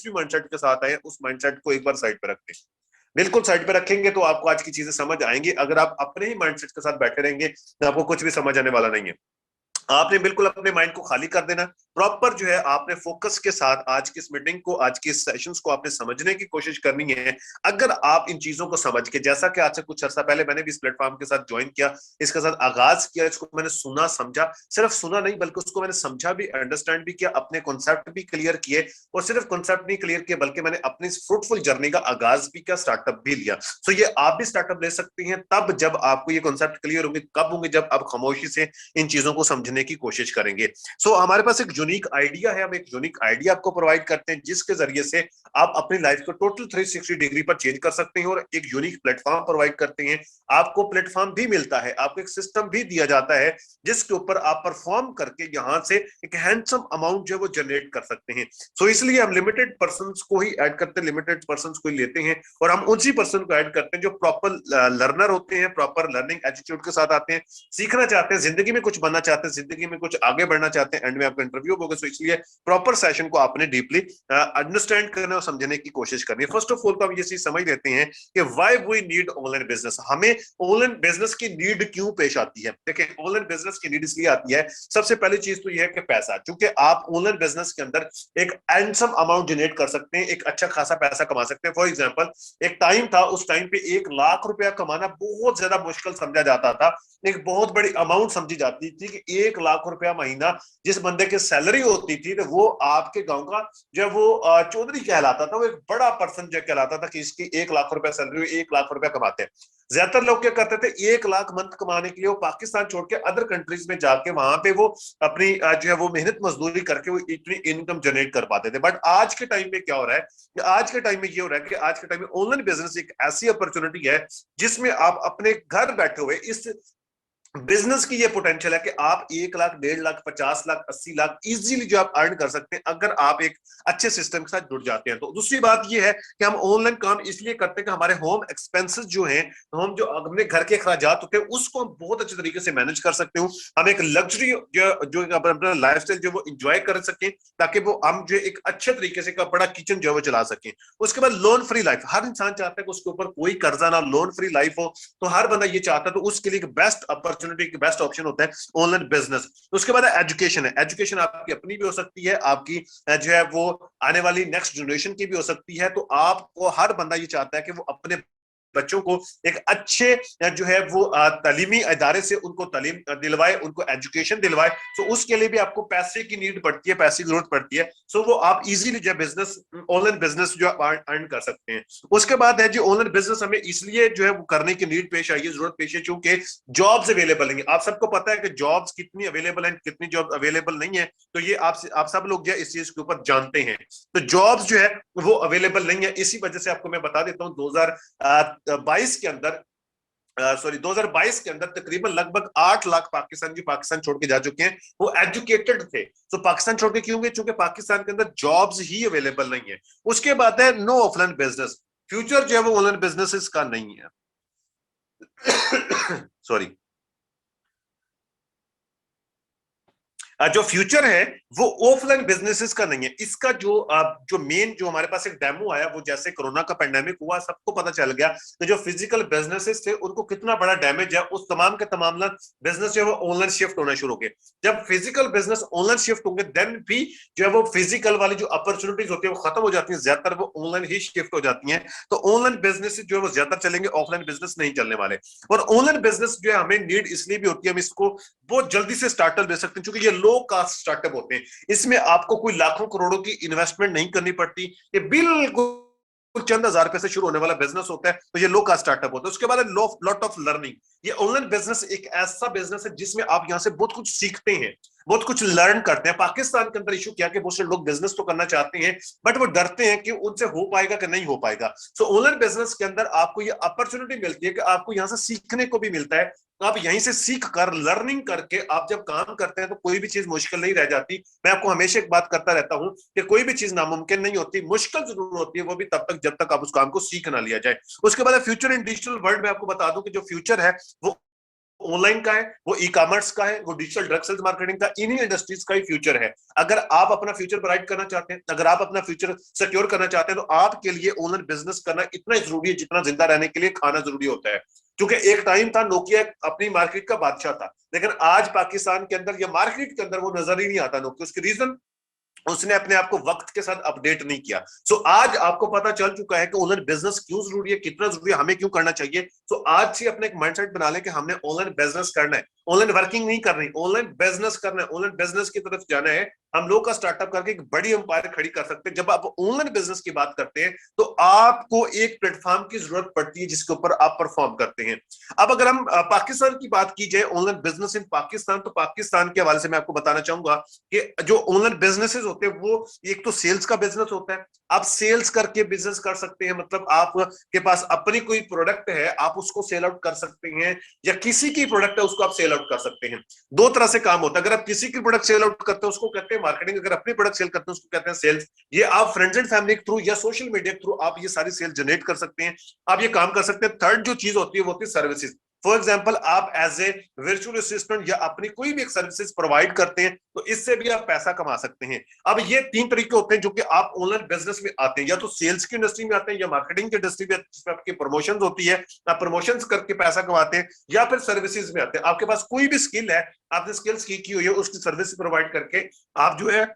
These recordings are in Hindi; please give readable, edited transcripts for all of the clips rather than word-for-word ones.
जिस भी माइंडसेट के साथ आए उस माइंडसेट को एक बार साइड पे रखते हैं। बिल्कुल साइड पे रखेंगे तो आपको आज की चीजें समझ आएंगी। अगर आप अपने ही माइंडसेट के साथ बैठे रहेंगे तो आपको कुछ भी समझ आने वाला नहीं है। आपने बिल्कुल अपने माइंड को खाली कर देना, प्रॉपर जो है आपने फोकस के साथ आज की इस मीटिंग को, आज की इस सेशंस को आपने समझने की कोशिश करनी है। अगर आप इन चीजों को समझ के, जैसा कि आज से कुछ अर्सा पहले मैंने भी इस प्लेटफॉर्म के साथ ज्वाइन किया, इसके साथ आगाज किया, इसको मैंने सुना समझा, सिर्फ सुना नहीं बल्कि उसको मैंने समझा भी, अंडरस्टैंड भी किया, अपने कॉन्सेप्ट भी क्लियर किए, और सिर्फ कॉन्सेप्ट नहीं क्लियर किए बल्कि मैंने अपनी फ्रूटफुल जर्नी का आगाज भी किया, स्टार्टअप भी लिया। तो ये आप भी स्टार्टअप ले सकती हैं तब जब आपको ये कॉन्सेप्ट क्लियर होंगे। कब होंगे? जब आप खामोशी से इन चीजों को समझने की कोशिश करेंगे। हमारे पास एक यूनिक आइडिया है, हम एक यूनिक आइडिया आपको प्रोवाइड करते हैं जिसके जरिए से आप अपनी लाइफ को टोटल 360 डिग्री पर चेंज कर सकते हैं, और एक यूनिक प्लेटफॉर्म प्रोवाइड करते हैं। आपको प्लेटफॉर्म भी मिलता है, आपको एक सिस्टम भी दिया जाता है जिसके ऊपर आप परफॉर्म करके यहां से एक हैंडसम अमाउंट जो है वो जनरेट कर सकते हैं। इसलिए हम लिमिटेड पर्सन को ही ऐड करते हैं, लिमिटेड पर्सन को ही लेते हैं, और हम उसी पर्सन को ऐड करते हैं जो प्रॉपर लर्नर होते हैं, प्रॉपर लर्निंग एटीट्यूड के साथ आते हैं, सीखना चाहते हैं, जिंदगी में कुछ बनना चाहते हैं, जिंदगी में कुछ आगे बढ़ना चाहते हैं। एंड में आपका इंटरव्यू होगा, सो इसलिए प्रॉपर सेशन को आपने डीपली अंडरस्टैंड करने और समझने की कोशिश करनी है। फर्स्ट ऑफ ऑल तो हम ये चीज समझ लेते हैं कि why we need online business. हमें ऑनलाइन बिजनेस की नीड क्यों पेश आती है? देखिए, ऑनलाइन बिजनेस की नीड इसलिए आती है, सबसे पहली चीज तो यह है कि पैसा, क्योंकि आप ऑनलाइन बिजनेस के अंदर एक हैंडसम अमाउंट जनरेट कर सकते हैं, एक अच्छा खासा पैसा कमा सकते हैं। फॉर एग्जांपल, एक टाइम था, उस टाइम पे 1 लाख रुपया कमाना बहुत ज्यादा मुश्किल समझा जाता था, एक बहुत बड़ी अमाउंट समझी जाती थी कि 1 लाख रुपया महीना जिस बंदे की सैलरी होती थी तो वो आपके गांव का जो वो चौधरी कहलाता था, वो एक बड़ा पर्सन जो कहलाता था कि इसकी 1 लाख रुपया सैलरी, 1 लाख रुपया कमाते हैं। ज्यादातर लोग क्या करते थे, 1 लाख मंथ कमाने के लिए वो पाकिस्तान छोड़ के अदर कंट्रीज में जाके वहां पे वो अपनी जो है वो मेहनत मजदूरी करके वो इतनी इनकम जनरेट कर पाते थे। बट आज के टाइम में क्या हो रहा है, आज के टाइम में ये हो रहा है कि आज के टाइम में ऑनलाइन बिजनेस एक ऐसी अपॉर्चुनिटी है जिसमें आप अपने घर बैठे हुए इस बिजनेस की ये पोटेंशियल है कि आप 1 लाख, 1.5 लाख, 50 लाख, 80 लाख इजीली जो आप अर्न कर सकते हैं अगर आप एक अच्छे सिस्टम के साथ जुड़ जाते हैं। तो दूसरी बात ये है कि हम ऑनलाइन काम इसलिए करते हैं कि हमारे होम एक्सपेंसेस जो हैं, हम जो अपने घर के अखराजात होते हैं उसको हम बहुत अच्छे तरीके से मैनेज कर सकते हो। हम एक लग्जरी जो अपना लाइफ स्टाइल जो वो इंजॉय कर सकें, ताकि वो हम जो एक अच्छे तरीके से बड़ा किचन जो है वो चला सकें। उसके बाद लोन फ्री लाइफ, हर इंसान चाहता है कि उसके ऊपर कोई कर्जा ना, लोन फ्री लाइफ हो, तो हर बंदा ये चाहता है। तो उसके लिए बेस्ट अपॉर्चुनिटी, बेस्ट ऑप्शन होता है ऑनलाइन बिजनेस। उसके बाद एजुकेशन है, एजुकेशन आपकी अपनी भी हो सकती है, आपकी जो है वो आने वाली नेक्स्ट जनरेशन की भी हो सकती है। तो आपको हर बंदा ये चाहता है कि वो अपने बच्चों को एक अच्छे जो है वो तालीमी इदारे से उनको तालीम दिलवाए, उनको एजुकेशन दिलवाए। तो उसके लिए भी आपको पैसे की नीड पड़ती है, पैसे की जरूरत पड़ती है। सो वो आप इजीली जो बिजनेस, ऑनलाइन बिजनेस जो अर्न कर सकते हैं। उसके बाद है जो ऑनलाइन बिजनेस हमें इसलिए जो है वो करने की नीड पेश आई है, जरूरत पेश है, क्योंकि जॉब्स अवेलेबल नहीं है। आप सबको पता है कि जॉब्स कितनी अवेलेबल है, कितनी जॉब अवेलेबल नहीं है, तो ये आप सब लोग जो है इस चीज के ऊपर जानते हैं। तो जॉब्स जो है वो अवेलेबल नहीं है, इसी वजह से आपको मैं बता देता हूँ 2022 के अंदर, सॉरी 2022 के अंदर तकरीबन लगभग 8 लाख पाकिस्तान जो पाकिस्तान छोड़ के जा चुके हैं वो एजुकेटेड थे। तो पाकिस्तान छोड़ के क्यों गए? क्योंकि पाकिस्तान के अंदर जॉब्स ही अवेलेबल नहीं है। उसके बाद है नो ऑफलाइन बिजनेस, फ्यूचर जो है वो ऑनलाइन बिजनेस का नहीं है। सॉरी, जो फ्यूचर है वो ऑफलाइन बिजनेसेस का नहीं है। इसका जो मेन जो हमारे पास एक डेमो आया, वो जैसे कोरोना का पेंडेमिक हुआ, सबको पता चल गया कि जो फिजिकल बिजनेसेस थे उनको कितना बड़ा डैमेज है। उस तमाम के तमाम बिजनेस जो है वो ऑनलाइन शिफ्ट होना शुरू हो गए। जब फिजिकल बिजनेस ऑनलाइन शिफ्ट होंगे देन भी जो है वो फिजिकल वाली जो अपॉर्चुनिटीज होती है वो खत्म हो जाती है, ज्यादातर वो ऑनलाइन ही शिफ्ट हो जाती है। तो ऑनलाइन बिजनेस जो है वो ज्यादातर चलेंगे, ऑफलाइन बिजनेस नहीं चलने वाले। और ऑनलाइन बिजनेस जो है हमें नीड इसलिए भी होती है, हम इसको बहुत जल्दी से स्टार्टअप दे सकते हैं क्योंकि ये लो कास्ट स्टार्टअप होते हैं। इसमें आपको कोई लाखों करोड़ों की इन्वेस्टमेंट नहीं करनी पड़ती, ये बिल्कुल चंद हजार रुपए से शुरू होने वाला बिजनेस होता है। तो ये लो कास्ट स्टार्टअप होता है। उसके बाद लॉट ऑफ लर्निंग। ये ऑनलाइन बिजनेस एक ऐसा बिजनेस है जिसमें आप यहां से बहुत कुछ सीखते हैं, बहुत कुछ लर्न करते हैं। पाकिस्तान के अंदर इशू क्या कि बहुत से लोग बिजनेस तो करना चाहते हैं बट वो डरते हैं कि उनसे हो पाएगा कि नहीं हो पाएगा। सो ऑनलाइन बिजनेस के अंदर आपको ये अपॉर्चुनिटी मिलती है कि आपको यहां से सीखने को भी मिलता है। तो आप यहीं से सीख कर, लर्निंग करके आप जब काम करते हैं तो कोई भी चीज मुश्किल नहीं रह जाती। मैं आपको हमेशा एक बात करता रहता हूं कि कोई भी चीज नामुमकिन नहीं होती, मुश्किल जरूर होती है, वो भी तब तक जब तक आप उस काम को सीख ना लिया जाए। उसके बाद फ्यूचर इन डिजिटल वर्ल्ड में आपको बता दूं कि जो फ्यूचर है वो ऑनलाइन का है, वो ई कॉमर्स का है, वो डिजिटल ड्रग सेल्स मार्केटिंग का, इन्हीं इंडस्ट्रीज का ही फ्यूचर है। अगर आप अपना फ्यूचर ब्राइट करना चाहते हैं, अगर आप अपना फ्यूचर सिक्योर करना चाहते हैं, तो आपके लिए ऑनलाइन बिजनेस करना इतना जरूरी है जितना जिंदा रहने के लिए खाना जरूरी होता है। क्योंकि एक टाइम था नोकिया अपनी मार्केट का बादशाह था, लेकिन आज पाकिस्तान के अंदर या मार्केट के अंदर वो नजर ही नहीं आता नोकिया। उसके रीजन, उसने अपने आप को वक्त के साथ अपडेट नहीं किया। सो आज आपको पता चल चुका है कि ऑनलाइन बिजनेस क्यों जरूरी है, कितना जरूरी है, हमें क्यों करना चाहिए। सो आज से अपने एक माइंडसेट बना लें कि हमने ऑनलाइन बिजनेस करना है, ऑनलाइन वर्किंग नहीं करनी, ऑनलाइन बिजनेस करना है, ऑनलाइन बिजनेस की तरफ जाना है। हम लोग का स्टार्टअप करके एक बड़ी एम्पायर खड़ी कर सकते हैं। जब आप ऑनलाइन बिजनेस की बात करते हैं तो आपको एक प्लेटफॉर्म की जरूरत पड़ती है जिसके ऊपर आप परफॉर्म करते हैं। अब अगर हम पाकिस्तान की बात की जाए, ऑनलाइन बिजनेस इन पाकिस्तान, तो पाकिस्तान के हवाले से मैं आपको बताना चाहूंगा कि जो ऑनलाइन बिजनेसेस होते हैं वो एक तो सेल्स का बिजनेस होता है। आप सेल्स करके बिजनेस कर सकते हैं, मतलब आप के पास अपनी कोई प्रोडक्ट है, आप उसको सेल आउट कर सकते हैं, या किसी की प्रोडक्ट है उसको आप सेल आउट कर सकते हैं। दो तरह से काम होता है। अगर आप किसी की प्रोडक्ट सेल आउट करते हैं उसको कहते हैं मार्केटिंग, अगर अपनी प्रोडक्ट सेल करते हैं उसको कहते हैं सेल्स। ये आप फ्रेंड्स एंड फैमिली के थ्रू या सोशल मीडिया के थ्रू आप ये सारी सेल जनरेट कर सकते हैं, आप ये काम कर सकते हैं। थर्ड जो चीज होती है वो होती है सर्विसेज। फॉर एग्जाम्पल, आप एज ए वर्चुअल असिस्टेंट या अपनी कोई भी एक सर्विसेज प्रोवाइड करते हैं, तो इससे भी आप पैसा कमा सकते हैं। अब ये तीन तरीके होते हैं जो कि आप ऑनलाइन बिजनेस में आते हैं, या तो सेल्स की इंडस्ट्री में आते हैं, या मार्केटिंग की इंडस्ट्री में जिसमें आपकी प्रमोशन होती है, आप प्रमोशन करके पैसा कमाते हैं, या फिर सर्विसेज में आते हैं। आपके पास कोई भी स्किल है, आपने स्किल्स की हुई है, उसकी सर्विस प्रोवाइड करके आप जो है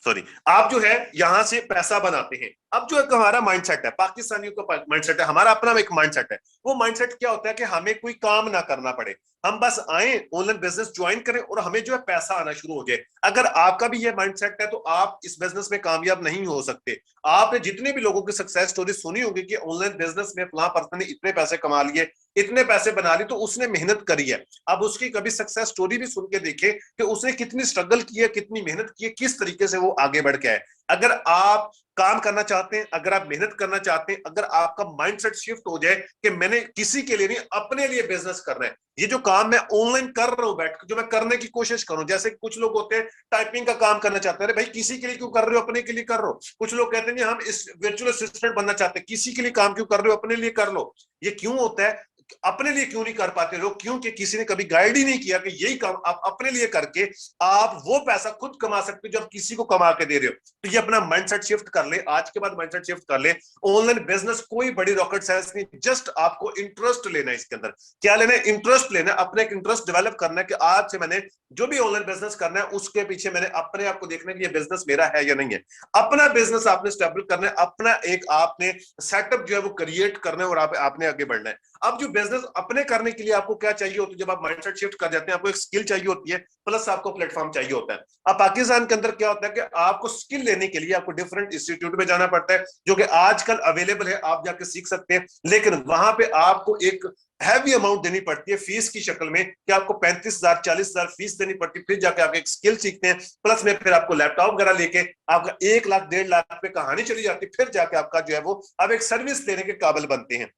सॉरी, आप जो है यहां से पैसा बनाते हैं। अब जो एक हमारा माइंडसेट है, पाकिस्तानियों का माइंडसेट है, हमारा अपना एक माइंडसेट है। वो माइंडसेट क्या होता है कि हमें कोई काम ना करना पड़े, हम बस आए, ऑनलाइन बिजनेस ज्वाइन करें और हमें जो है पैसा आना शुरू हो जाए। अगर आपका भी ये माइंडसेट है तो आप इस बिजनेस में कामयाब नहीं हो सकते। आपने जितने भी लोगों की सक्सेस स्टोरी सुनी होगी कि ऑनलाइन बिजनेस में फलां पर्सन ने इतने पैसे कमा लिए, इतने पैसे बना लिए, तो उसने मेहनत करी है। अब उसकी कभी सक्सेस स्टोरी भी सुन के देखे कि उसने कितनी स्ट्रगल की है, कितनी मेहनत की है, किस तरीके से वो आगे बढ़ के आए। अगर आप काम करना चाहते हैं, अगर आप मेहनत करना चाहते हैं, अगर आपका माइंडसेट शिफ्ट हो जाए कि मैंने किसी के लिए नहीं अपने लिए बिजनेस करना है, ये जो काम मैं ऑनलाइन कर रहा हूं बैठ के, जो मैं करने की कोशिश करूं, जैसे कुछ लोग होते हैं टाइपिंग का काम करना चाहते हैं, अरे भाई किसी के लिए क्यों कर रहे हो, अपने के लिए कर रहे हो। कुछ लोग कहते हैं हम इस वर्चुअल असिस्टेंट बनना चाहते हैं, किसी के लिए काम क्यों कर रहे हो, अपने लिए कर लो। ये क्यों होता है, अपने लिए क्यों नहीं कर पाते लोग, क्योंकि किसी ने कभी गाइड ही नहीं किया कि यही काम आप अपने लिए करके आप वो पैसा खुद कमा सकते हो जो आप किसी को कमा के दे रहे हो। तो ये अपना माइंडसेट शिफ्ट कर ले, आज के बाद माइंडसेट शिफ्ट कर ले। ऑनलाइन बिजनेस कोई बड़ी रॉकेट साइंस नहीं, जस्ट आपको इंटरेस्ट लेना है इसके अंदर। क्या लेना है, इंटरेस्ट लेना है, अपने एक इंटरेस्ट डेवलप करना है कि आज से मैंने जो भी ऑनलाइन बिजनेस करना है उसके पीछे मैंने अपने आप को देखना है कि ये बिजनेस मेरा है या नहीं है। अपना बिजनेस आपने स्टेबल करना है, अपना एक आपने सेटअप जो है वो क्रिएट करना है और आपने आगे बढ़ना है। अब जो बिजनेस अपने करने के लिए आपको क्या चाहिए होता है, जब आप माइंडसेट शिफ्ट कर जाते हैं, आपको एक स्किल चाहिए होती है, प्लस आपको प्लेटफॉर्म चाहिए होता है। अब पाकिस्तान के अंदर क्या होता है कि आपको स्किल लेने के लिए आपको डिफरेंट इंस्टीट्यूट में जाना पड़ता है, जो कि आजकल अवेलेबल है, आप जाके सीख सकते हैं। लेकिन वहां पे आपको एक हैवी अमाउंट देनी पड़ती है फीस की शक्ल में, कि आपको 35,000 40,000 फीस देनी पड़ती है, फिर जाके आप एक स्किल सीखते हैं। प्लस में फिर आपको लैपटॉप वगैरह लेके आपका 1 लाख 1.5 लाख पे कहानी चली जाती है, फिर जाके आपका जो है वो आप एक सर्विस लेने के काबिल बनते हैं।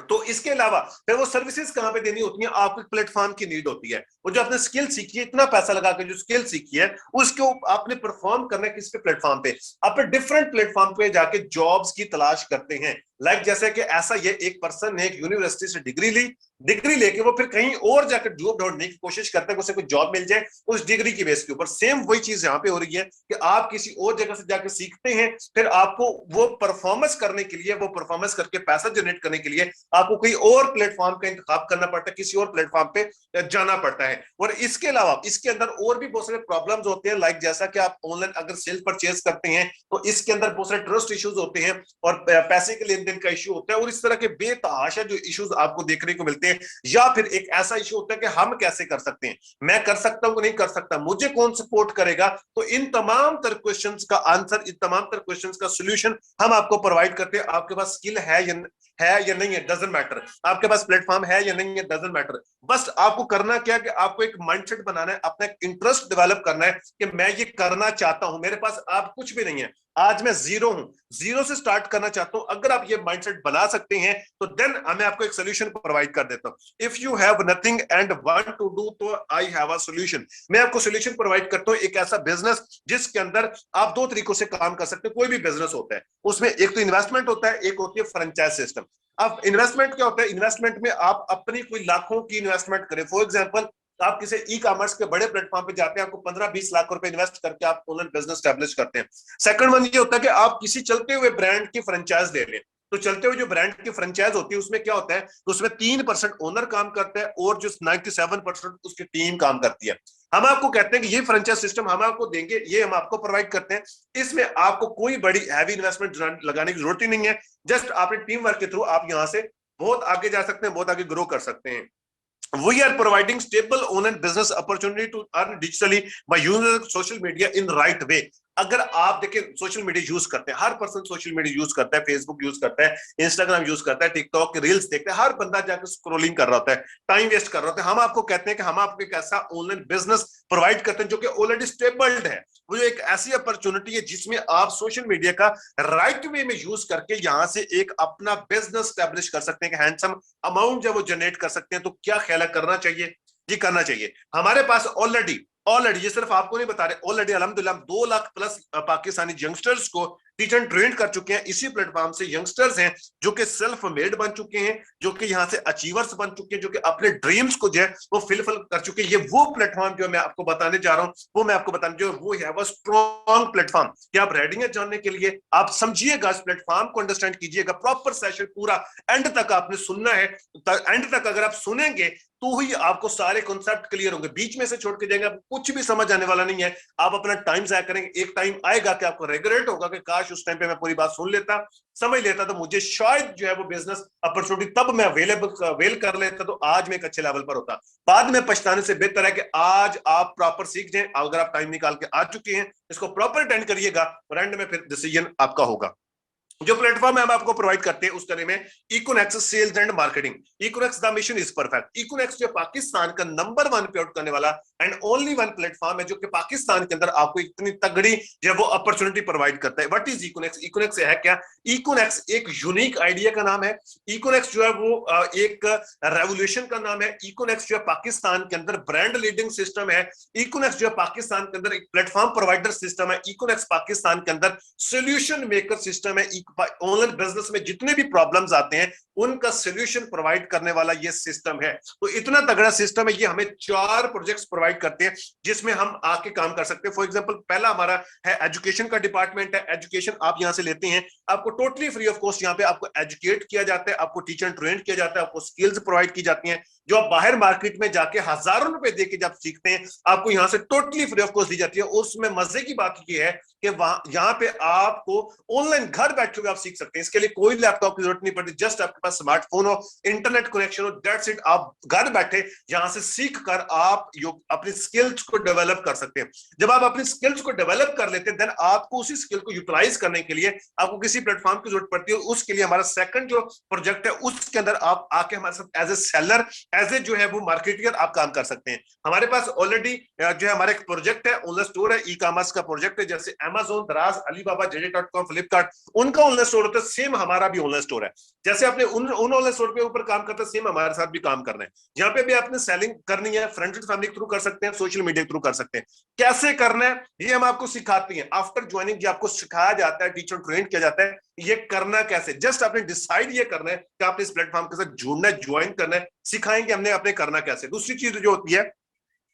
तो इसके अलावा फिर वो सर्विसेज कहां पे देनी होती है, आपको एक प्लेटफॉर्म की नीड होती है। वो जो आपने स्किल सीखी है, इतना पैसा लगा के जो स्किल सीखी है, उसको आपने परफॉर्म करना है किस पे, प्लेटफॉर्म पे। आप डिफरेंट प्लेटफॉर्म पे जाके जॉब्स की तलाश करते हैं। लाइक जैसे कि ऐसा ये एक पर्सन ने एक यूनिवर्सिटी से डिग्री ली, डिग्री लेके वो फिर कहीं और जाकर जॉब ढूंढने की कोशिश करते हैं, उसे कोई जॉब मिल जाए उस डिग्री की बेस के ऊपर। सेम वही चीज यहाँ पे हो रही है कि आप किसी और जगह से जाकर सीखते हैं, फिर आपको वो परफॉर्मेंस करने के लिए, वो परफॉर्मेंस करके पैसा जनरेट करने के लिए आपको कोई और प्लेटफॉर्म का इंतखाब करना पड़ता है, किसी और प्लेटफॉर्म पे जाना पड़ता है। और इसके अलावा इसके अंदर और भी बहुत सारे प्रॉब्लम्स होते हैं। लाइक जैसा कि आप ऑनलाइन अगर सेल परचेज करते हैं तो इसके अंदर बहुत सारे ट्रस्ट इश्यूज होते हैं और पैसे के लेन देन का इशू होता है, और इस तरह के बेतहाशा जो इश्यूज आपको देखने को मिलते हैं। या फिर एक ऐसा इशू होता है कि हम कैसे कर सकते हैं, मैं कर सकता हूं कि नहीं कर सकता, मुझे कौन सपोर्ट करेगा। तो इन तमाम तर क्वेश्चंस का आंसर, इन तमाम तर क्वेश्चंस का सॉल्यूशन हम आपको प्रोवाइड करते हैं। आपके पास स्किल है या है या नहीं है, डजंट मैटर। आपके पास प्लेटफॉर्म है या नहीं है, डजंट मैटर। बस आपको करना क्या कि आपको एक माइंडसेट बनाना है, अपना एक इंटरेस्ट डेवलप करना है कि मैं ये करना चाहता हूं। मेरे पास आप कुछ भी नहीं है, आज मैं जीरो हूं, जीरो से स्टार्ट करना चाहता हूं। अगर आप ये माइंडसेट बना सकते हैं तो देन मैं आपको एक सोल्यूशन प्रोवाइड कर देता हूं। If you have nothing and want to do, तो आई हैव अ सोल्यूशन। मैं आपको सोल्यूशन प्रोवाइड करता हूं, एक ऐसा बिजनेस जिसके अंदर आप दो तरीकों से काम कर सकते हैं। कोई भी बिजनेस होता है उसमें एक तो इन्वेस्टमेंट होता है, एक होती है फ्रेंचाइज सिस्टम। अब इन्वेस्टमेंट क्या होता है? इन्वेस्टमेंट में आप अपनी कोई लाखों की इन्वेस्टमेंट करें। फॉर एग्जांपल, आप किसी ई कॉमर्स के बड़े प्लेटफॉर्म पे जाते हैं, आपको 15-20 लाख रुपए इन्वेस्ट करके आप ऑनलाइन बिजनेस स्टैब्लिश करते हैं। सेकंड वन ये होता है कि आप किसी चलते हुए ब्रांड की फ्रेंचाइज ले लें। तो चलते हुए जो ब्रांड की फ्रेंचाइज होती है उसमें क्या होता है, उसमें 3% ओनर काम करता है और जो 97% उसकी टीम काम करती है। हम आपको कहते हैं कि ये फ्रेंचाइज सिस्टम हम आपको देंगे, ये हम आपको प्रोवाइड करते हैं। इसमें आपको कोई बड़ी हैवी इन्वेस्टमेंट लगाने की जरूरत ही नहीं है। जस्ट अपने टीम वर्क के थ्रू आप यहां से बहुत आगे जा सकते हैं, बहुत आगे ग्रो कर सकते हैं। We are providing stable online business opportunity to earn digitally by using social media in right way। अगर आप देखें, सोशल मीडिया यूज करते हैं, हर पर्सन सोशल मीडिया यूज करता है, फेसबुक यूज करता है, इंस्टाग्राम यूज करता है, टिकटॉक रील्स देखते हैं, हर बंदा जाकर स्क्रोलिंग कर रहा होता है, टाइम वेस्ट कर रहा होता है। हम आपको कहते हैं कि हम आपको एक ऐसा ऑनलाइन बिजनेस प्रोवाइड करते हैं जो कि ऑलरेडी स्टेबल्ड है। वो एक ऐसी अपॉर्चुनिटी है जिसमें आप सोशल मीडिया का राइट वे में यूज करके यहां से एक अपना बिजनेस स्टैब्लिश कर सकते हैं, हैंडसम अमाउंट जब वो जनरेट कर सकते हैं। तो क्या ख्याल है, करना चाहिए? जी करना चाहिए। हमारे पास ऑलरेडी ऑलरेडी ये सिर्फ आपको नहीं बता रहे, ऑलरेडी अल्हम्दुलिल्लाह 2 लाख प्लस पाकिस्तानी यंगस्टर्स को टीच एंड ट्रेन कर चुके हैं। इसी प्लेटफॉर्म से यंगस्टर्स हैं जो कि सेल्फ मेड बन चुके हैं, जो कि यहाँ से अचीवर्स बन चुके हैं, जो कि अपने ड्रीम्स को जो है वो फिलफिल कर चुके हैं। ये वो प्लेटफॉर्म जो मैं आपको बताने जा रहा हूँ, वो मैं आपको बताने जो वो है वो स्ट्रॉन्ग प्लेटफॉर्म। कि आप रेडी हैं जानने के लिए? आप समझिएगा, इस प्लेटफॉर्म को अंडरस्टैंड कीजिएगा, प्रॉपर सेशन पूरा एंड तक आपने सुनना है। एंड तक अगर आप सुनेंगे तो ही आपको सारे कॉन्सेप्ट क्लियर होंगे। बीच में से छोड़ के जाएंगे, आपको कुछ भी समझ आने वाला नहीं है। आप अपना टाइम जाया करेंगे। एक टाइम आएगा कि आपको रिग्रेट होगा कि काश उस टाइम पे मैं पूरी बात सुन लेता, समझ लेता, तो मुझे शायद जो है वो बिजनेस अपॉर्चुनिटी तब मैं अवेल कर लेता, तो आज मैं एक अच्छे लेवल पर होता। बाद में पछताने से बेहतर है कि आज आप प्रॉपर सीख जाएं। अगर आप टाइम निकाल के आ चुके हैं, इसको प्रॉपर अटेंड करिएगा और एंड में फिर डिसीजन आपका होगा। जो प्लेटफॉर्म हम आपको प्रोवाइड करते हैं उसका नेम है Econex sales and marketing. Econex the mission is perfect. Econex जो पाकिस्तान का नंबर 1 पे आउट करने वाला एंड ओनली वन प्लेटफॉर्म है जो कि पाकिस्तान के अंदर आपको इतनी तगड़ी जो वो अपॉर्चुनिटी प्रोवाइड करता है। What is इकोनेक्स? इकोनेक्स है क्या? इकोनेक्स एक यूनिक आइडिया का नाम है। इकोनेक्स जो है वो एक रेवोल्यूशन का नाम है। इकोनेक्स जो है पाकिस्तान के अंदर ब्रांड लीडिंग सिस्टम है। इकोनेक्स जो है पाकिस्तान के अंदर एक प्लेटफॉर्म प्रोवाइडर सिस्टम है। इकोनेक्स पाकिस्तान के अंदर सोल्यूशन मेकर सिस्टम है। ऑनलाइन बिजनेस में जितने भी प्रॉब्लम्स आते हैं उनका सोल्यूशन प्रोवाइड करने वाला ये सिस्टम है। तो इतना तगड़ा सिस्टम है, ये हमें 4 प्रोजेक्ट्स प्रोवाइड करते हैं जिसमें हम आके काम कर सकते हैं। फॉर एग्जांपल, पहला हमारा है एजुकेशन का डिपार्टमेंट है। एजुकेशन आप यहां से लेते हैं, आपको टोटली फ्री ऑफ कॉस्ट यहां पे आपको एजुकेट किया जाता है, आपको टीचर ट्रेन किया जाता है, आपको स्किल्स प्रोवाइड की जाती हैं जो आप बाहर मार्केट में जाके हजारों रुपए देके जब सीखते हैं, आपको यहां से टोटली फ्री ऑफ कॉस्ट दी जाती है। और उसमें मजे की बात यह है कि वहां यहां पे आपको ऑनलाइन घर बैठे हुए आप सीख सकते हैं। इसके लिए कोई लैपटॉप की जरूरत नहीं पड़ती, जस्ट आपके पास स्मार्टफोन हो, इंटरनेट कनेक्शन हो, दैट्स इट। आप घर बैठे यहां से सीख कर आप अपनी स्किल्स को डेवलप कर सकते हैं। जब आप अपनी स्किल्स को डेवलप कर लेते हैं, देन आपको उसी स्किल को यूटिलाइज करने के लिए आपको किसी प्लेटफॉर्म की जरूरत पड़ती है। उसके लिए हमारा सेकंड जो प्रोजेक्ट है उसके अंदर आप आके हमारे साथ as a seller, as a जो है वो मार्केटियर आप काम कर सकते हैं। हमारे पास ऑलरेडी जो है हमारा एक प्रोजेक्ट है, ऑनलाइन स्टोर है, ई कॉमर्स का प्रोजेक्ट है। जैसे अमेज़न, दराज, अलीबाबा, JD.com, फ्लिपकार्ट, उनका ऑनलाइन स्टोर होता है, सेम हमारा भी ऑनलाइन स्टोर है। जैसे आपने उन ऑनलाइन स्टोर के ऊपर काम करता है, सेम हमारे साथ भी काम करना है। यहाँ पे भी आपने सेलिंग करनी है, फ्रेंड्स एंड फैमिली के थ्रू कर सकते हैं, सोशल मीडिया के थ्रू कर सकते हैं। कैसे करना है ये हम आपको सिखाते हैं। आफ्टर ज्वाइनिंग ये आपको सिखाया जाता है, टीचर ट्रेन किया जाता है ये करना कैसे। जस्ट आपने डिसाइड ये करना है कि आपने इस प्लेटफॉर्म के साथ जुड़ना है, ज्वाइन करना है, सिखाएंगे हमने आपने करना कैसे। दूसरी चीज जो होती है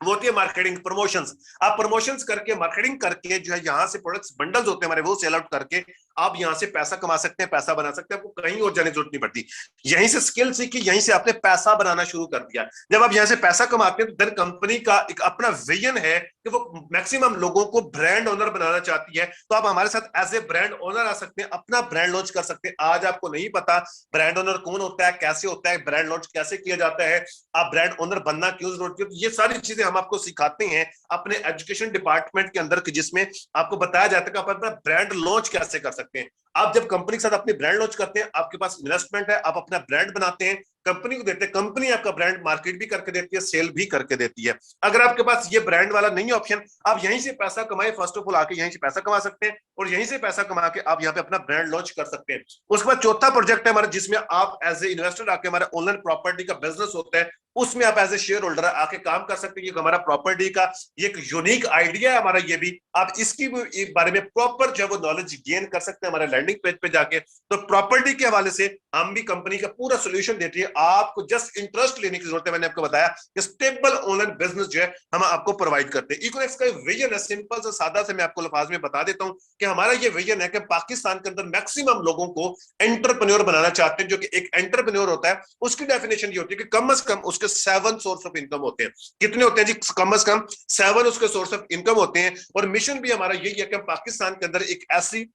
वो होती है मार्केटिंग, प्रमोशंस। आप प्रमोशंस करके, मार्केटिंग करके जो है यहाँ से प्रोडक्ट्स बंडल्स होते हैं हमारे, वो सेल आउट करके आप यहाँ से पैसा कमा सकते हैं, पैसा बना सकते हैं। आपको कहीं और जाने की जरूरत नहीं पड़ती। यहीं से स्किल सीखी, यहीं से आपने पैसा बनाना शुरू कर दिया। जब आप यहाँ से पैसा कमाते हैं तो देन कंपनी का एक अपना विजन है कि कि वो मैक्सिमम लोगों को ब्रांड ओनर बनाना चाहती है, तो आप हमारे साथ एज ए ब्रांड ओनर आ सकते हैं, अपना ब्रांड लॉन्च कर सकते हैं। आज आपको नहीं पता ब्रांड ओनर कौन होता है, कैसे होता है, ब्रांड लॉन्च कैसे किया जाता है, आप ब्रांड ओनर बनना क्यों जरूरत है, तो ये सारी चीजें हम आपको सिखाते हैं अपने एजुकेशन डिपार्टमेंट के अंदर, जिसमें आपको बताया जाता है कि आप अपना ब्रांड लॉन्च कैसे कर सकते हैं। आप जब कंपनी के साथ अपनी ब्रांड लॉन्च करते हैं, आपके पास इन्वेस्टमेंट है, आप अपना ब्रांड बनाते हैं, कंपनी को देते हैं, कंपनी आपका ब्रांड मार्केट भी करके देती है, सेल भी करके देती है। अगर आपके पास ये ब्रांड वाला नहीं ऑप्शन, आप यहीं से पैसा कमाए, फर्स्ट ऑफ ऑल आके यहीं से पैसा कमा सकते हैं और यहीं से पैसा कमा के आप यहाँ पे अपना ब्रांड लॉन्च कर सकते हैं। उसके बाद चौथा प्रोजेक्ट है हमारा, जिसमें आप एज ए इन्वेस्टर आके, हमारा ऑनलाइन प्रॉपर्टी का बिजनेस होता है, उसमें आप एज ए शेयर होल्डर आके काम कर सकते हैं। ये हमारा प्रॉपर्टी का एक यूनिक आइडिया है हमारा, ये भी आप इसकी बारे में प्रॉपर जो है वो नॉलेज गेन कर सकते हैं हमारे लैंडिंग पेज पे जाके। तो प्रॉपर्टी के हवाले से हम भी कंपनी का पूरा सोल्यूशन देती है, आपको जस्ट इंटरेस्ट लेने की जरूरत है। मैंने आपको बताया कि स्टेबल ऑनलाइन बिजनेस जो है हम आपको प्रोवाइड करते हैं। इकोनॉमिक्स का विजन है, सिंपल सा सादा से मैं आपको लफाज में बता देता हूं कि हमारा ये विजन है कि पाकिस्तान के अंदर मैक्सिमम लोगों को एंटरप्रेन्योर बनाना चाहते हैं। जो कि एक एंटरप्रेन्योर होता है, उसकी डेफिनेशन ये होती है कि कम से कम उसके 7 सोर्स ऑफ इनकम होते हैं। कितने होते हैं जी? कम से कम 7 उसके सोर्स ऑफ इनकम होते हैं। और मिशन भी हमारा यही है कि हम पाकिस्तान के अंदर एक ऐसी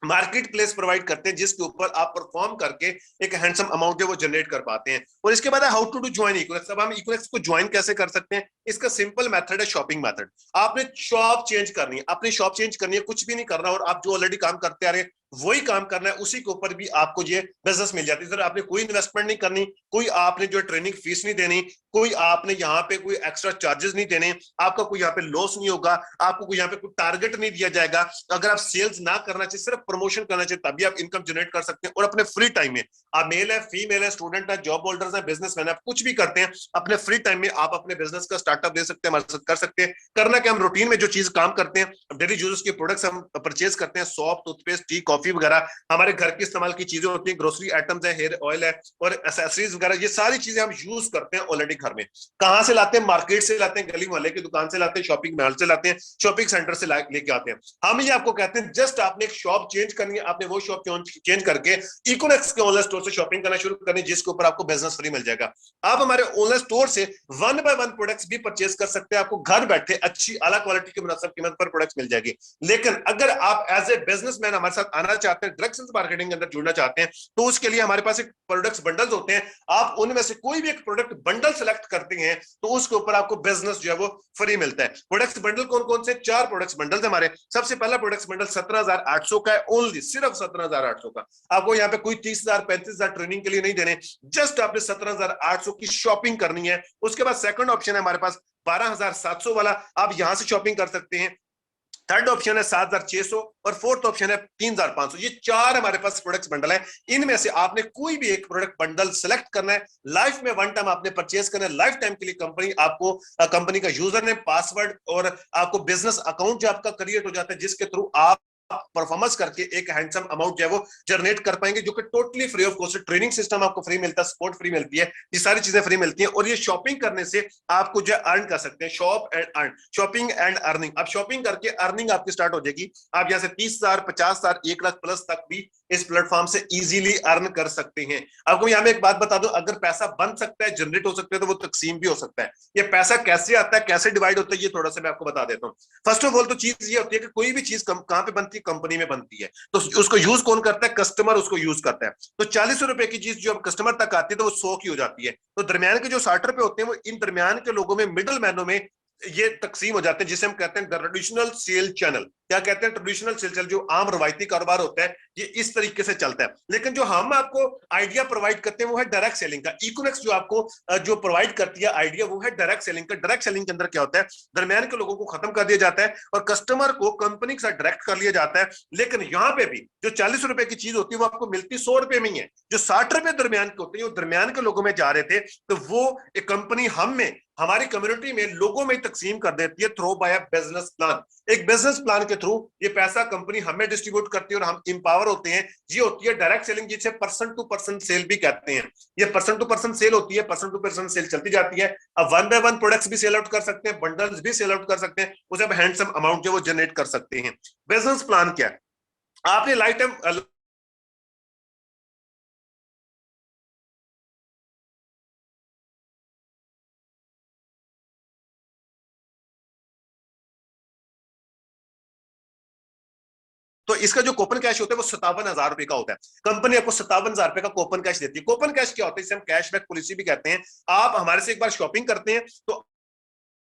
मार्केट प्लेस प्रोवाइड करते हैं जिसके ऊपर आप परफॉर्म करके एक हैंडसम अमाउंट है वो जनरेट कर पाते हैं। और इसके बाद हाउ टू डू ज्वाइन इक्विलेक्स। अब हम इक्विलेक्स को ज्वाइन कैसे कर सकते हैं? इसका सिंपल मेथड है शॉपिंग मेथड। आपने शॉप चेंज करनी है, अपनी शॉप चेंज करनी है, कुछ भी नहीं करना, और आप जो ऑलरेडी काम करते आ रहे हैं वही काम करना है, उसी के ऊपर भी आपको ये बिजनेस मिल जाती है। सर आपने कोई इन्वेस्टमेंट नहीं करनी, कोई आपने जो ट्रेनिंग फीस नहीं देनी, कोई आपने यहाँ पे कोई एक्स्ट्रा चार्जेस नहीं देने, आपका कोई यहाँ पे लॉस नहीं होगा, आपको कोई यहाँ पे कोई टारगेट नहीं दिया जाएगा। अगर आप सेल्स ना करना चाहिए, सिर्फ प्रमोशन करना चाहिए, तभी आप इनकम जनरेट कर सकते हैं। और अपने फ्री टाइम में, आप मेल है, फीमेल है, स्टूडेंट है, जॉब होल्डर्स है, बिजनेसमैन है, आप कुछ भी करते हैं, अपने फ्री टाइम में आप अपने बिजनेस का स्टार्टअप दे सकते हैं, हमारे साथ कर सकते हैं। करना क्या, हम रूटीन में जो चीज काम करते हैं, डेली यूजेस के प्रोडक्ट्स हम परचेज करते हैं, सॉप, टूथपेस्ट, टी, कॉफी वगैरह हमारे घर के इस्तेमाल की चीजें होती हैं, ग्रोसरी आइटम्स है, हेयर ऑयल है और एसेसरीज वगैरह, ये सारी चीजें हम यूज करते हैं ऑलरेडी घर में। कहां से लाते हैं? मार्केट से लाते हैं, गली वाले की दुकान से लाते हैं, शॉपिंग मॉल से लाते हैं, शॉपिंग सेंटर से लेके आते हैं। हम ये आपको कहते हैं जस्ट आपने एक शॉप चेंज करनी है, आपने वो शॉप चेंज करके इकोनेक्स के ऑनलाइन स्टोर से शॉपिंग करना शुरू करनी, जिसके ऊपर आपको बिजनेस फ्री मिल जाएगा। आप हमारे ऑनलाइन स्टोर से 1 बाय 1 प्रोडक्ट्स भी परचेज कर सकते हैं, आपको घर बैठे अच्छी आला क्वालिटी की मुनासिब कीमत पर प्रोडक्ट्स मिल जाएगी। लेकिन अगर आप एज ए बिजनेसमैन हमारे साथ आना चाहते हैं, डायरेक्ट सेल्स मार्केटिंग के अंदर जुड़ना चाहते हैं, तो उसके लिए हमारे पास एक प्रोडक्ट्स बंडल्स होते हैं। आप उनमें से कोई भी एक प्रोडक्ट बंडल सेलेक्ट करते हैं तो उसके ऊपर आपको बिजनेस जो है वो फ्री मिलता है। प्रोडक्ट्स बंडल कौन कौन से? 4 प्रोडक्ट्स बंडल हमारे। सबसे पहला प्रोडक्ट्स बंडल 17,800 का है, ओनली सिर्फ 17,800 का। आपको यहाँ पे कोई 30,000 35,000 ट्रेनिंग के लिए नहीं देने, जस्ट आपने 17,800 की शॉपिंग करनी है। उसके बाद सेकंड ऑप्शन है हमारे पास 12,700 वाला, आप यहां से शॉपिंग कर सकते हैं। थर्ड ऑप्शन है 7,600 और फोर्थ ऑप्शन है 3,500। ये 4 हमारे पास प्रोडक्ट्स बंडल है। इनमें से आपने कोई भी एक प्रोडक्ट बंडल सेलेक्ट करना है, लाइफ में वन टाइम आपने परचेज करना है, लाइफ टाइम के लिए कंपनी आपको कंपनी का यूजर नेम, पासवर्ड और आपको बिजनेस अकाउंट जो आपका क्रिएट हो जाता है, जिसके थ्रू आप परफॉर्मेंस करके एक हैंडसम अमाउंट जो है वो जनरेट कर पाएंगे, जो कि totally free of cost. Training system आपको फ्री मिलता है, सपोर्ट फ्री मिलती है, ये सारी चीजें फ्री मिलती हैं। और ये शॉपिंग करने से आपको जो अर्न कर सकते हैं, shop and earn, shopping and earning. आप शॉपिंग करके अर्निंग आपकी स्टार्ट हो जाएगी। आप यहाँ से 30,000 50,000 1 लाख प्लस तक भी इस प्लेटफॉर्म से इजीली अर्न कर सकते हैं। आपको यहाँ में एक बात बता दूं, अगर पैसा बन सकता है, जनरेट हो सकता है, तो वो तकसीम भी हो सकता है। ये पैसा कैसे आता है, कैसे डिवाइड होता है, ये थोड़ा सा मैं आपको बता देता हूँ। फर्स्ट ऑफ ऑल तो चीज ये होती है कि कोई भी चीज कहां पे बनती है? कंपनी में बनती है। तो उसको यूज कौन करता है? कस्टमर उसको यूज करता है। तो 40 रुपए की चीज जो कस्टमर तक आती है तो वो 100 की हो जाती है। तो दरमियान के जो 60 रुपए होते हैं वो इन दरमियान के लोगों में, मिडल मैनों में ये तकसीम हो जाते हैं, जिसे हम कहते हैं ट्रेडिशनल सेल चैनल। क्या कहते हैं? Traditional sale channel. जो आम रवायती कारोबार होता है ये इस तरीके से चलता है। लेकिन जो हम आपको आइडिया प्रोवाइड करते हैं वो है डायरेक्ट सेलिंग का। इकोनॉमिक्स जो आपको जो प्रोवाइड करती है आइडिया, वो है डायरेक्ट सेलिंग का। डायरेक्ट सेलिंग के अंदर क्या होता है? दरमियान के लोगों को खत्म कर दिया जाता है और कस्टमर को कंपनी के साथ डायरेक्ट कर लिया जाता है। लेकिन यहाँ पे भी जो 40 रुपए की चीज होती है वो आपको मिलती 100 रुपए में ही है। जो 60 रुपए दरमियान के होते हैं वो दरमियान के लोगों में जा रहे थे, तो वो एक कंपनी हम में, हमारी कम्युनिटी में, लोगों में तकसीम कर देती है थ्रू बाय बिजनेस प्लान। एक बिजनेस प्लान के थ्रू ये पैसा कंपनी हमें डिस्ट्रीब्यूट करती है और हम इंपावर होते हैं। ये होती है डायरेक्ट सेलिंग, जिसे पर्सन टू पर्सन सेल भी कहते हैं। ये पर्सन टू पर्सन सेल होती है, पर्सन टू पर्सन सेल चलती जाती है। अब 1 बाय 1 प्रोडक्ट्स भी सेल आउट कर सकते हैं, बंडल्स भी सेल आउट कर सकते हैं, उसे आप हैंडसम अमाउंट जो वो जनरेट कर सकते हैं। बिजनेस प्लान क्या है? आपने लाइफ टाइम तो इसका जो कूपन कैश होता है वो 57,000 रुपए का होता है। कंपनी आपको 57,000 रुपए का कूपन कैश देती है। कूपन कैश क्या होता है, इसे हम कैशबैक पॉलिसी भी कहते हैं। आप हमारे से एक बार शॉपिंग करते हैं तो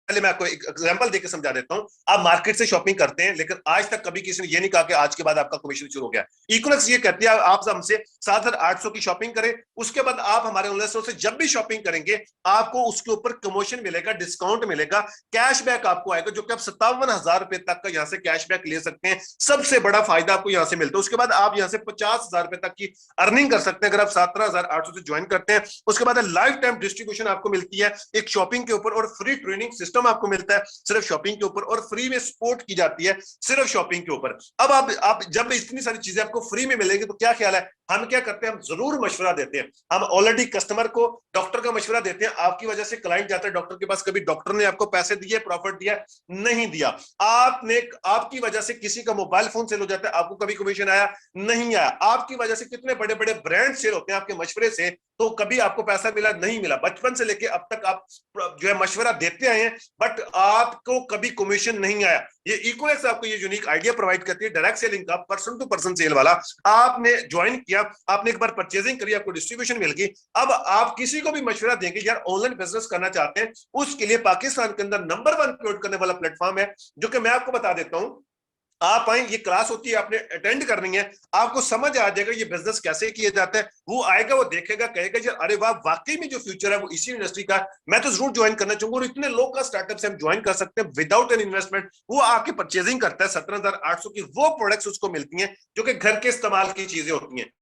पहले मैं आपको एक एग्जांपल देकर समझा देता हूं। आप मार्केट से शॉपिंग करते हैं, लेकिन आज तक कभी किसी ने ये नहीं कहा कि आज के बाद आपका कमीशन शुरू हो गया। इक्वलेक्स ये कहती है आप हमसे 7,800 की शॉपिंग करें, उसके बाद आप हमारे ऑनलाइन स्टोर से जब भी शॉपिंग करेंगे आपको उसके ऊपर कमीशन मिलेगा, डिस्काउंट मिलेगा, कैशबैक आपको आएगा, जो कि आप 57,000 रुपए तक का यहां से कैशबैक ले सकते हैं। सबसे बड़ा फायदा आपको यहां से मिलता है। उसके बाद आप यहां से 50,000 रुपए तक की अर्निंग कर सकते हैं अगर आप 17,800 से ज्वाइन करते हैं। उसके बाद लाइफ टाइम डिस्ट्रीब्यूशन आपको मिलती है एक शॉपिंग के ऊपर, और फ्री ट्रेनिंग सिस्टम आपको मिलता है सिर्फ शॉपिंग के ऊपर, और फ्री में सपोर्ट की जाती है सिर्फ शॉपिंग के ऊपर। अब आप जब इतनी सारी चीजें आपको फ्री में मिलेगी तो क्या ख्याल है, हम क्या करते हैं, हम जरूर मशवरा देते हैं। हम ऑलरेडी कस्टमर को डॉक्टर का मशवरा देते हैं। आपकी वजह से क्लाइंट जाता है डॉक्टर के पास, कभी डॉक्टर ने आपको पैसे दिए, प्रॉफिट दिया? नहीं दिया। आपने आपकी वजह से किसी का मोबाइल फोन सेल हो जाता है, आपको कभी कमीशन आया? नहीं आया। आपकी वजह से कितने बड़े बड़े ब्रांड सेल होते हैं आपके मशवरे से, तो कभी आपको पैसा मिला? नहीं मिला। बचपन से लेके अब तक आप जो है मशवरा देते आए हैं, बट आपको कभी कमीशन नहीं आया। ये इक्वलेक्स आपको ये यूनिक आइडिया प्रोवाइड करती है, डायरेक्ट सेलिंग का, पर्सन टू पर्सन सेल वाला। आपने ज्वाइन किया, आपने एक बार परचेजिंग करी, आपको डिस्ट्रीब्यूशन मिल गई। अब आप किसी को भी मशवरा देंगे यार ऑनलाइन बिजनेस करना चाहते हैं, उसके लिए पाकिस्तान के अंदर नंबर 1 अपलोड करने वाला प्लेटफॉर्म है, जो कि मैं आपको बता देता हूं। आप आए, ये क्लास होती है, आपने अटेंड करनी है, आपको समझ आ जाएगा ये बिजनेस कैसे किया जाता है। वो आएगा, वो देखेगा, कहेगा यार अरे वाह, वाकई में जो फ्यूचर है वो इसी इंडस्ट्री का, मैं तो जरूर ज्वाइन करना चाहूंगा। और इतने लो का स्टार्टअप से हम ज्वाइन कर सकते हैं विदाउट एन इन्वेस्टमेंट। वो आके परचेजिंग करता है, 17,800 की वो प्रोडक्ट्स उसको मिलती हैं जो कि घर के इस्तेमाल की चीजें होती हैं,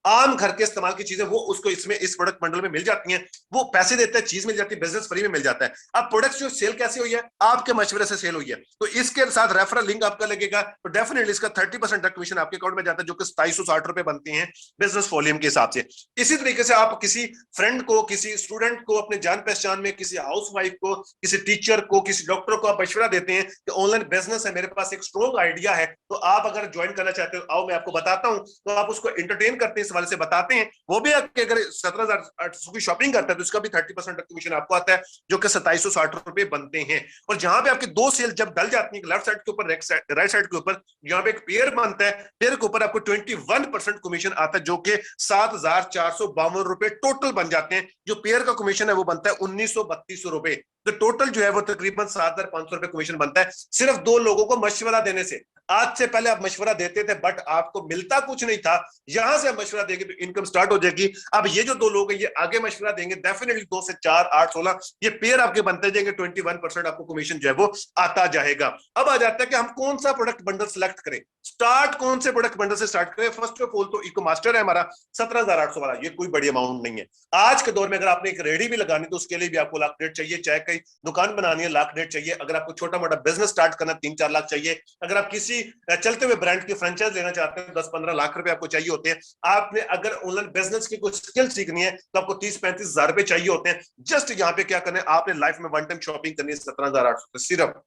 आम घर के इस्तेमाल की चीजें, वो उसको इसमें इस प्रोडक्ट बंडल में मिल जाती हैं। वो पैसे देता है, चीज मिल जाती है, बिजनेस फ्री में मिल जाता है। अब प्रोडक्ट्स जो सेल कैसे हुई है, आपके मशवरे से सेल हुई है, तो इसके साथ रेफरल लिंक आपका लगेगा, तो डेफिनेटली इसका 30% तक कमीशन आपके अकाउंट में जाता है, जो कि 2760 रुपए बनते हैं बिजनेस वॉल्यूम के हिसाब से। इसी तरीके से आप किसी फ्रेंड को, किसी स्टूडेंट को, अपने जान पहचान में किसी हाउस वाइफ को, किसी टीचर को, किसी डॉक्टर को आप मशवरा देते हैं कि ऑनलाइन बिजनेस है, मेरे पास एक स्ट्रॉन्ग आइडिया है, तो आप अगर ज्वाइन करना चाहते हो, आओ मैं आपको बताता हूं, तो आप उसको एंटरटेन करते हैं, इस वाले से बताते हैं। वो भी अगर 17,800 की शॉपिंग करता है तो इसका भी 30% कमीशन आपको आता है, जो कि 2760 रुपए बनते हैं। और जहां पे आपके दो सेल जब डल जाती है, लेफ्ट साइड के ऊपर, राइट साइड के ऊपर, यहाँ पे एक पेयर बनता है, पेयर के ऊपर आपको 21% कमीशन आता है, जो कि 7,452 रुपए टोटल बन जाते हैं। जो पेयर का कमीशन है वो बनता है 1,932 रुपए। तो टोटल जो है वो तकरीबन 7,500 रुपए कमीशन बनता है, सिर्फ दो लोगों को मशवरा देने से। आज से पहले आप मशवरा देते थे बट आपको मिलता कुछ नहीं था, यहां से आप मशवरा देंगे तो इनकम स्टार्ट हो जाएगी। अब ये जो दो लोग हैं ये आगे मशवरा देंगे, डेफिनेटली 2 से 4, 8, 16 ये पेयर आपके बनते जाएंगे, 21% आपको कमीशन जो है वो आता जाएगा। अब आ जाता है कि हम कौन सा प्रोडक्ट बंडल सिलेक्ट करें, स्टार्ट कौन से प्रोडक्ट बंडल से स्टार्ट करें। फर्स्ट ऑफ ऑल तो इको मास्टर है हमारा 17,800 वाला, ये कोई बड़ी अमाउंट नहीं है आज के दौर में। अगर आपने एक रेडी भी लगानी तो उसके लिए भी आपको लाख डेढ़ चाहिए, चाहे कहीं दुकान बनानी है लाख डेढ़ चाहिए, अगर आपको छोटा मोटा बिजनेस स्टार्ट करना 3-4 लाख चाहिए, अगर आप किसी चलते हुए ब्रांड की फ्रेंचाइज लेना चाहते हैं 10-15 लाख रुपए आपको चाहिए होते हैं। आपने अगर ऑनलाइन बिजनेस की कुछ स्किल सीखनी है तो आपको 30-35 हजार रुपए चाहिए होते हैं। जस्ट यहाँ पे क्या करना है, आपने लाइफ में वन टाइम शॉपिंग करनी है 17,800 सिर्फ।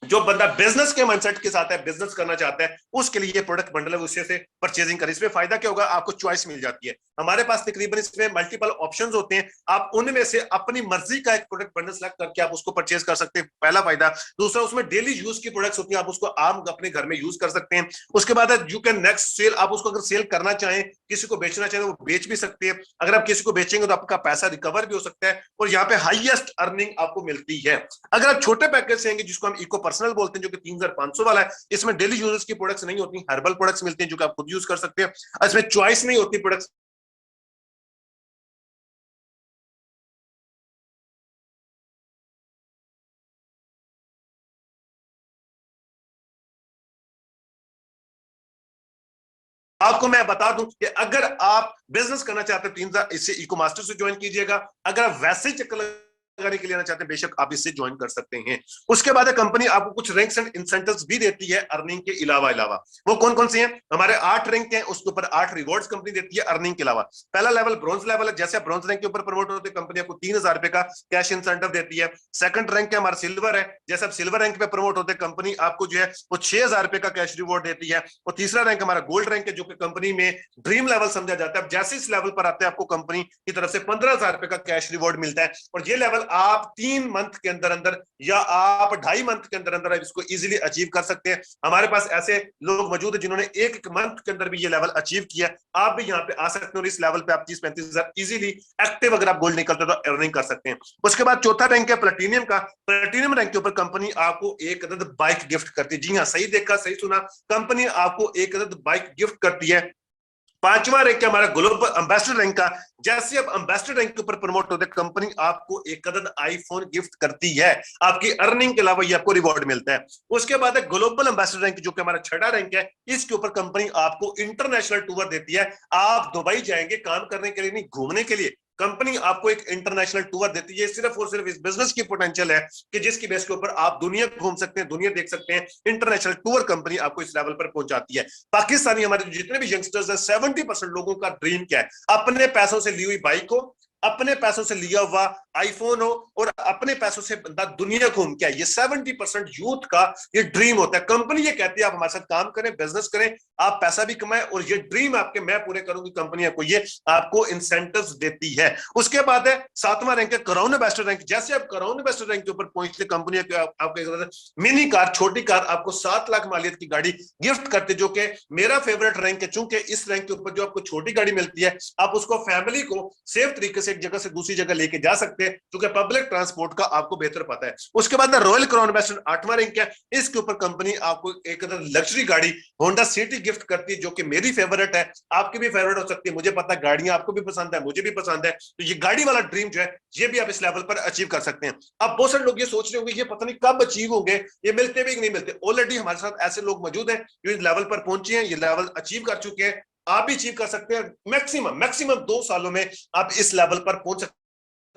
जो बंदा बिजनेस के माइंडसेट के साथ है, बिजनेस करना चाहता है, उसके लिए ये प्रोडक्ट बंडल है, उससे से परचेजिंग करें। इसमें फायदा क्या होगा, आपको चॉइस मिल जाती है। हमारे पास तकरीबन इसमें मल्टीपल ऑप्शंस होते हैं, आप उनमें से अपनी मर्जी का एक प्रोडक्ट बंडल सेलेक्ट करके आप उसको परचेज कर सकते हैं, पहला फायदा। दूसरा, उसमें डेली यूज की प्रोडक्ट्स होती हैं, आप उसको आम अपने घर में यूज कर सकते हैं। उसके बाद यू कैन नेक्स्ट सेल, आप उसको अगर सेल करना चाहें, किसी को बेचना चाहें तो वो बेच भी सकते हैं। अगर आप किसी को बेचेंगे तो आपका पैसा रिकवर भी हो सकता है, और यहाँ पे हाईएस्ट अर्निंग आपको मिलती है। अगर आप छोटे पैकेज से जिसको हम इको पर्सनल बोलते हैं, जो कि 3,500 वाला है, इसमें डेली यूजेस की प्रोडक्ट्स नहीं होती, हर्बल प्रोडक्ट्स मिलती हैं जो कि आप खुद यूज कर सकते हैं। इसमें चॉइस नहीं होती प्रोडक्ट्स, आपको मैं बता दूं कि अगर आप बिजनेस करना चाहते हैं 3,000 इससे इको मास्टर से ज्वाइन कीजिएगा। अगर आप वैसे ही चक्कर लगाने के लिए लेना चाहते हैं, बेशक आप इससे ज्वाइन कर सकते हैं। उसके बाद कंपनी आपको कुछ रैंक्स एंड इंसेंटिव्स भी देती है अर्निंग के अलावा। वो कौन कौन से हैं, हमारे 8 रैंक हैं, उसके ऊपर 8 रिवॉर्ड्स कंपनी देती है अर्निंग के अलावा। पहला लेवल ब्रॉन्ज लेवल है, जैसे आप ब्रॉन्ज रैंक के ऊपर प्रमोट होते हैं कंपनी आपको 3,000 रुपए का कैश इंसेंटिव देती है। सेकंड रैंक है हमारा सिल्वर है, जैसे आप सिल्वर रैंक पे प्रमोट होते हैं कंपनी आपको जो है वो 6,000 रुपए का कैश रिवॉर्ड देती है। और तीसरा रैंक हमारा गोल्ड रैंक है, जो कि कंपनी में ड्रीम लेवल समझा जाता है। जैसे इस लेवल पर आते हैं आपको कंपनी की तरफ से 15,000 रुपए का कैश रिवॉर्ड मिलता है। और ये लेवल आप 3 मंथ के अंदर अंदर या आप 2.5 मंथ के अंदर अंदर इसको इजीली अचीव कर सकते हैं। हमारे पास ऐसे लोग मौजूद है जिन्होंने एक मंथ के अंदर भी ये लेवल अचीव किया। आप भी यहाँ पे आ सकते हैं और इस लेवल पे आप 30-35 हजार इजीली एक्टिव अगर आप गोल्ड निकलते तो अर्निंग कर सकते हैं। उसके बाद चौथा रैंक है प्लेटिनियम का। प्लेटिनियम रैंक के ऊपर कंपनी आपको एक अदद बाइक गिफ्ट करती है। जी हाँ, सही देखा, सही सुना, कंपनी आपको एक अदद बाइक गिफ्ट करती है। पांचवा रैंक है हमारा ग्लोबल एम्बेसडर रैंक का। जैसे आप एम्बेसडर रैंक के ऊपर प्रमोट होते हैं, कंपनी आपको एक अदद आईफोन गिफ्ट करती है। आपकी अर्निंग के अलावा ये आपको रिवॉर्ड मिलता है। उसके बाद है ग्लोबल एम्बेसडर रैंक, जो कि हमारा छठा रैंक है। इसके ऊपर कंपनी आपको इंटरनेशनल टूर देती है। आप दुबई जाएंगे काम करने के लिए नहीं, घूमने के लिए, कंपनी आपको एक इंटरनेशनल टूर देती है। सिर्फ और सिर्फ इस बिजनेस की पोटेंशियल है कि जिसकी बेस के ऊपर आप दुनिया घूम सकते हैं, दुनिया देख सकते हैं। इंटरनेशनल टूर कंपनी आपको इस लेवल पर पहुंचाती है। पाकिस्तानी हमारे जितने भी यंगस्टर्स हैं, 70% लोगों का ड्रीम क्या है? अपने पैसों से ली हुई बाइक हो, अपने पैसों से लिया हुआ आईफोन हो और अपने पैसों से बंदा दुनिया घूम के आए। ये 70% यूथ का ये ड्रीम होता है। कंपनी ये कहती है आप हमारे साथ काम करें, बिजनेस करें, आप पैसा भी कमाएं और ये ड्रीम आपके मैं पूरे करूंगी। कंपनी आपको ये आपको इंसेंटिव्स देती है। उसके बाद है सातवां रैंक है क्राउन एम्बेसडर रैंक। जैसे आप क्राउन एम्बेसडर रैंक के ऊपर पहुंचते, कंपनी आपको मिनी कार, छोटी कार, आपको 7 लाख मालियत की गाड़ी गिफ्ट करते, जो कि मेरा फेवरेट रैंक है। चूंकि इस रैंक के ऊपर जो आपको छोटी गाड़ी मिलती है, आप उसको फैमिली को सेफ तरीके से एक जगह से दूसरी जगह लेके जा सकते हैं, क्योंकि पब्लिक ट्रांसपोर्ट का आपको बेहतर पता है। उसके बाद रॉयल क्राउन एम्बेसडर 8वां रैंक है। इसके ऊपर कंपनी आपको एक लग्जरी गाड़ी होंडा सिटी गिफ्ट करती है, जो कि मेरी फेवरेट है, आपकी भी फेवरेट हो सकती है। मुझे पता है गाड़ियां आपको भी पसंद है, मुझे भी पसंद है। तो ये गाड़ी वाला ड्रीम जो है, ये भी आप इस लेवल पर अचीव कर सकते हैं। अब बहुत सारे लोग ये सोच रहे होंगे ये पता नहीं कब अचीव होंगे, ये मिलते भी नहीं मिलते। ऑलरेडी हमारे साथ ऐसे लोग मौजूद हैं जो इस लेवल पर पहुंचे हैं, ये लेवल अचीव कर चुके हैं। आप भी अचीव कर सकते हैं। मैक्सिमम 2 सालों में आप इस लेवल पर पहुंच सकते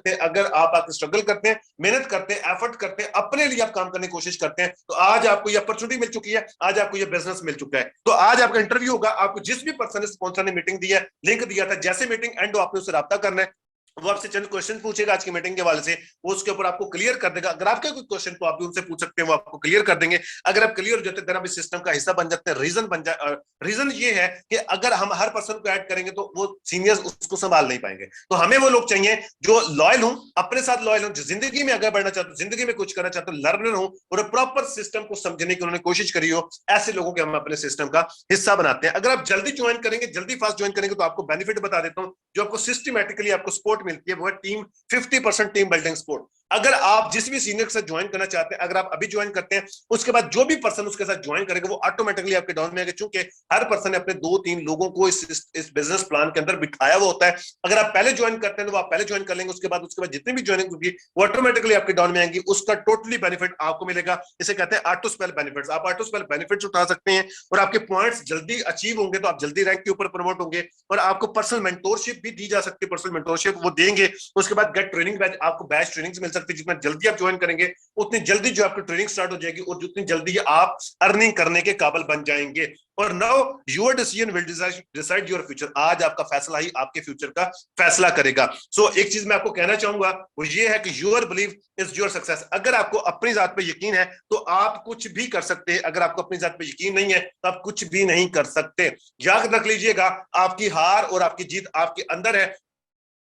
हैं। अगर आप आके स्ट्रगल करते हैं, मेहनत करते हैं, एफर्ट करते हैं, अपने लिए आप काम करने की कोशिश करते हैं, तो आज आपको ये अपॉर्चुनिटी मिल चुकी है, आज आपको ये बिजनेस मिल चुका है। तो आज आपका इंटरव्यू होगा। आपको जिस भी पर्सन ने स्पॉन्सर ने मीटिंग दी है, लिंक दिया था, जैसे मीटिंग एंड हो आपने उससे रब्ता करना है। वो आपसे चंद क्वेश्चन पूछेगा आज की मीटिंग के हवाले से, वो उसके ऊपर आपको क्लियर कर देगा। अगर आपके कोई क्वेश्चन तो आप भी उनसे पूछ सकते हैं, वो आपको क्लियर कर देंगे। अगर आप क्लियर हो जाते हैं, इस सिस्टम का हिस्सा बन जाते हैं। रीजन बन जाए, रीजन ये है कि अगर हम हर पर्सन को ऐड करेंगे तो वो सीनियर्स उसको संभाल नहीं पाएंगे। तो हमें वो लोग चाहिए जो लॉयल हूं, अपने साथ लॉयल हूं, जो जिंदगी में आगे बढ़ना चाहते हो, जिंदगी में कुछ करना चाहते हो, लर्नर हो और प्रॉपर सिस्टम को समझने की उन्होंने कोशिश करी हो। ऐसे लोगों के हम अपने सिस्टम का हिस्सा बनाते हैं। अगर आप जल्दी ज्वाइन करेंगे, जल्दी फास्ट ज्वाइन करेंगे, तो आपको बेनिफिट बता देता हूं। जो आपको सिस्टमैटिकली आपको सपोर्ट मिलती है, वो है टीम 50% टीम बिल्डिंग सपोर्ट। अगर आप जिस भी सीनियर के साथ ज्वाइन करना चाहते हैं, अगर आप अभी ज्वाइन करते हैं, उसके बाद जो भी पर्सन उसके साथ ज्वाइन करेगा, वो ऑटोमेटिकली आपके डाउन में आएगा, क्योंकि हर पर्सन ने अपने 2-3 लोगों को इस बिजनेस प्लान के अंदर बिठाया हुआ होता है। अगर आप पहले ज्वाइन करते हैं तो आप पहले ज्वाइन कर लेंगे, उसके बाद जितनी भी ज्वाइनिंग होगी वो ऑटोमेटिकली आपके डाउन में आएंगी। उसका टोटली बेनिफिट आपको मिलेगा। इसे कहते हैं ऑटो स्पेल बेनिफिट्स। आप ऑटो स्पेल बेनिफिट्स उठा सकते हैं और आपके पॉइंट्स जल्दी अचीव होंगे, तो आप जल्दी रैंक के ऊपर प्रमोट होंगे। और आपको पर्सनल मेंटोरशिप भी दी जा सकती है। पर्सनल मेंटोरशिप वो देंगे। उसके बाद गेट ट्रेनिंग बैच, आपको बैच ट्रेनिंग मिल सकती है। जितना जल्दी आप ज्वाइन करेंगे, उतनी जल्दी जो आपकी ट्रेनिंग स्टार्ट हो जाएगी और जितनी जल्दी आप अर्निंग करने के काबिल बन जाएंगे। और now your decision will decide your future. आज आपका फैसला ही आपके फ्यूचर का फैसला करेगा। सो एक चीज मैं आपको कहना चाहूंगा, वो ये है कि your believe is your success. अगर आपको अपनी जात पे यकीन है तो आप कुछ भी कर सकते हैं। अगर आपको अपनी जात पे यकीन नहीं है तो आप कुछ भी नहीं कर सकते। याद रख लीजिएगा, आपकी हार और आपकी जीत आपके अंदर है।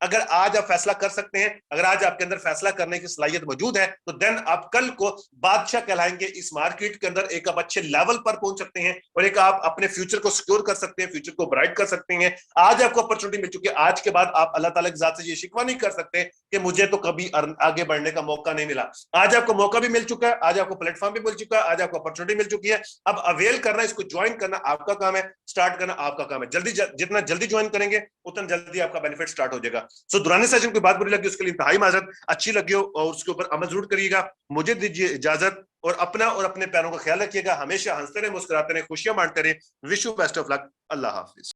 अगर आज आप फैसला कर सकते हैं, अगर आज आपके अंदर फैसला करने की सलाहियत मौजूद है, तो देन आप कल को बादशाह कहलाएंगे। इस मार्केट के अंदर एक आप अच्छे लेवल पर पहुंच सकते हैं और एक आप अपने फ्यूचर को सिक्योर कर सकते हैं, फ्यूचर को ब्राइट कर सकते हैं। आज आपको अपॉर्चुनिटी मिल चुकी है। आज के बाद आप अल्लाह ताला की जात से ये शिकवा नहीं कर सकते कि मुझे तो कभी आगे बढ़ने का मौका नहीं मिला। आज आपको मौका भी मिल चुका है, आज आपको प्लेटफॉर्म भी मिल चुका है, आज आपको अपॉर्चुनिटी मिल चुकी है। अब अवेल करना, इसको ज्वाइन करना आपका काम है, स्टार्ट करना आपका काम है। जितना जल्दी ज्वाइन करेंगे उतना जल्दी आपका बेनिफिट स्टार्ट हो जाएगा। सो दुरानी सेशन कोई बात बुरी लगी उसके लिए इंतहाई माजरत, अच्छी लगी हो और उसके ऊपर अमल जरूर करिएगा। मुझे दीजिए इजाजत और अपना और अपने पैरों का ख्याल रखिएगा। हमेशा हंसते रहे, मुस्कुराते रहे, खुशियां बांटते रहे। Wish you best of luck. Allah Hafiz.